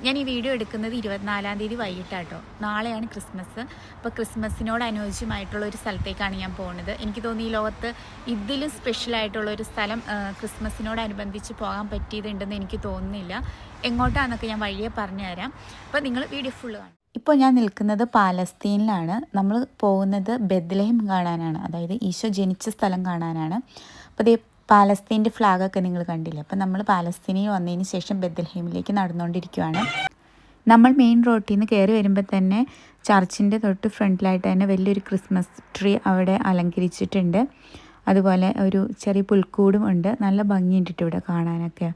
ഞാൻ ഈ വീഡിയോ എടുക്കുന്നത് 24-ാം തീയതി വൈകിട്ടാട്ടോ. നാളെയാണ് ക്രിസ്മസ്. അപ്പോൾ ക്രിസ്മസിനോട് അനുയോജ്യമായിട്ടുള്ള ഒരു സ്ഥലത്തേക്കാണ് ഞാൻ പോകുന്നത്. എനിക്ക് തോന്നി ഈ ലോകത്ത് ഇതിലും സ്പെഷ്യലായിട്ടുള്ളൊരു സ്ഥലം ക്രിസ്മസിനോടനുബന്ധിച്ച് പോകാൻ പറ്റിയതുണ്ടെന്ന് എനിക്ക് തോന്നുന്നില്ല. എങ്ങോട്ടാണെന്നൊക്കെ ഞാൻ വഴിയെ പറഞ്ഞുതരാം. അപ്പോൾ നിങ്ങൾ വീഡിയോ ഫുള്ള് കാണും. ഇപ്പോൾ ഞാൻ നിൽക്കുന്നത് പാലസ്തീനിലാണ്. നമ്മൾ പോകുന്നത് ബെത്ലഹേം കാണാനാണ്, അതായത് ഈശോ ജനിച്ച സ്ഥലം കാണാനാണ്. അപ്പോൾ പാലസ്തീൻ്റെ ഫ്ലാഗൊക്കെ നിങ്ങൾ കണ്ടില്ലേ. അപ്പം നമ്മൾ പാലസ്തീനിൽ വന്നതിന് ശേഷം ബെത്ലഹേമിലേക്ക് നടന്നുകൊണ്ടിരിക്കുകയാണ്. നമ്മൾ മെയിൻ റോഡിൽ നിന്ന് കയറി വരുമ്പോൾ തന്നെ ചർച്ചിൻ്റെ തൊട്ട് ഫ്രണ്ടിലായിട്ട് തന്നെ വലിയൊരു ക്രിസ്മസ് ട്രീ അവിടെ അലങ്കരിച്ചിട്ടുണ്ട്. അതുപോലെ ഒരു ചെറിയ പുൽക്കൂടും ഉണ്ട്. നല്ല ഭംഗിയുണ്ട് ഇവിടെ കാണാനൊക്കെ.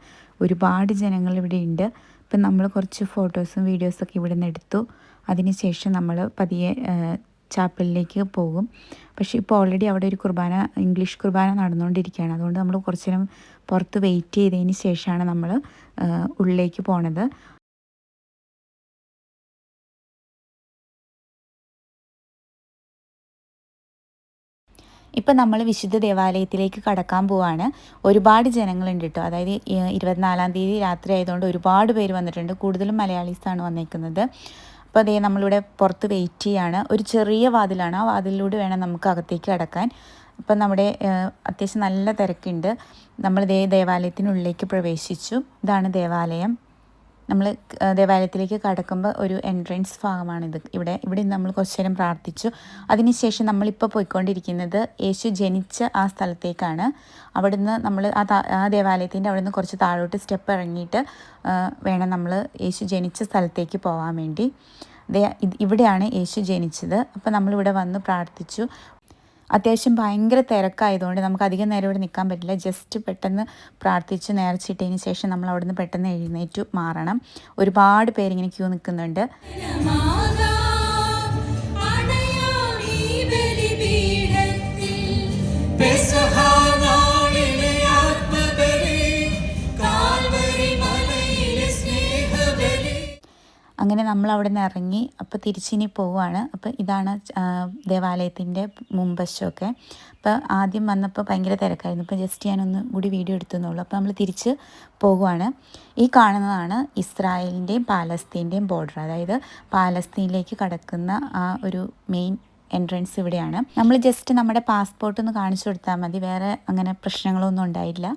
ഒരുപാട് ജനങ്ങൾ ഇവിടെ ഉണ്ട്. ഇപ്പം നമ്മൾ കുറച്ച് ഫോട്ടോസും വീഡിയോസൊക്കെ ഇവിടെ നിന്ന് എടുത്തു. അതിനുശേഷം നമ്മൾ പതിയെ ചാപ്പലിലേക്ക് പോകും. പക്ഷേ ഇപ്പോൾ ഓൾറെഡി അവിടെ ഒരു കുർബാന, ഇംഗ്ലീഷ് കുർബാന നടന്നുകൊണ്ടിരിക്കുകയാണ്. അതുകൊണ്ട് നമ്മൾ കുറച്ച് നേരം പുറത്ത് വെയിറ്റ് ചെയ്തതിന് ശേഷമാണ് നമ്മൾ ഉള്ളിലേക്ക് പോണത്. ഇപ്പം നമ്മൾ വിശുദ്ധ ദേവാലയത്തിലേക്ക് കടക്കാൻ പോവാണ്. ഒരുപാട് ജനങ്ങളുണ്ട് കേട്ടോ. അതായത് 24-ാം തീയതി രാത്രി ആയതുകൊണ്ട് ഒരുപാട് പേര് വന്നിട്ടുണ്ട്. കൂടുതലും മലയാളീസാണ് വന്നേക്കുന്നത്. അപ്പോൾ അതേ നമ്മളിവിടെ പുറത്ത് വെയിറ്റ് ചെയ്യാണ്. ഒരു ചെറിയ വാതിലാണ്. ആ വാതിലിലൂടെ വേണം നമുക്ക് അകത്തേക്ക് കടക്കാൻ. അപ്പം നമ്മുടെ അത്യാവശ്യം നല്ല തിരക്കുണ്ട്. നമ്മൾ ദേവാലയത്തിനുള്ളിലേക്ക് പ്രവേശിച്ചു. ഇതാണ് ദേവാലയം. നമ്മൾ ദേവാലയത്തിലേക്ക് കടക്കുമ്പോൾ ഒരു എൻട്രൻസ് ഭാഗമാണിത്. ഇവിടെ നമ്മൾ കുറച്ച് നേരം പ്രാർത്ഥിച്ചു. അതിനുശേഷം നമ്മളിപ്പോൾ പോയിക്കൊണ്ടിരിക്കുന്നത് യേശു ജനിച്ച ആ സ്ഥലത്തേക്കാണ്. അവിടുന്ന് നമ്മൾ ആ ദേവാലയത്തിൻ്റെ അവിടുന്ന് കുറച്ച് താഴോട്ട് സ്റ്റെപ്പ് ഇറങ്ങിയിട്ട് വേണം നമ്മൾ യേശു ജനിച്ച സ്ഥലത്തേക്ക് പോകാൻ വേണ്ടി. ഇവിടെയാണ് യേശു ജനിച്ചത്. അപ്പോൾ നമ്മളിവിടെ വന്ന് പ്രാർത്ഥിച്ചു. അത്യാവശ്യം ഭയങ്കര തിരക്കായതുകൊണ്ട് നമുക്ക് അധികം നേരം ഇവിടെ നിൽക്കാൻ പറ്റില്ല. ജസ്റ്റ് പെട്ടെന്ന് പ്രാർത്ഥിച്ച് നേർച്ചിട്ടതിന് ശേഷം നമ്മൾ അവിടെ നിന്ന് പെട്ടെന്ന് എഴുന്നേറ്റ് മാറണം. ഒരുപാട് പേരിങ്ങനെ ക്യൂ നിൽക്കുന്നുണ്ട്. അങ്ങനെ നമ്മൾ അവിടെ നിന്ന് ഇറങ്ങി. അപ്പോൾ തിരിച്ചിനി പോവുകയാണ്. അപ്പോൾ ഇതാണ് ദേവാലയത്തിൻ്റെ മുൻവശമൊക്കെ. അപ്പോൾ ആദ്യം വന്നപ്പോൾ ഭയങ്കര തിരക്കായിരുന്നു. അപ്പോൾ ജസ്റ്റ് ഞാനൊന്ന് കൂടി വീഡിയോ എടുത്തുന്നുള്ളൂ. അപ്പോൾ നമ്മൾ തിരിച്ച് പോകുവാണ്. ഈ കാണുന്നതാണ് ഇസ്രായേലിൻ്റെയും പാലസ്തീൻ്റെയും ബോർഡർ. അതായത് പാലസ്തീനിലേക്ക് കടക്കുന്ന ആ ഒരു മെയിൻ എൻട്രൻസ് ഇവിടെയാണ്. നമ്മൾ ജസ്റ്റ് നമ്മുടെ പാസ്പോർട്ട് ഒന്ന് കാണിച്ചു കൊടുത്താൽ മതി. വേറെ അങ്ങനെ പ്രശ്നങ്ങളൊന്നും ഉണ്ടായില്ല.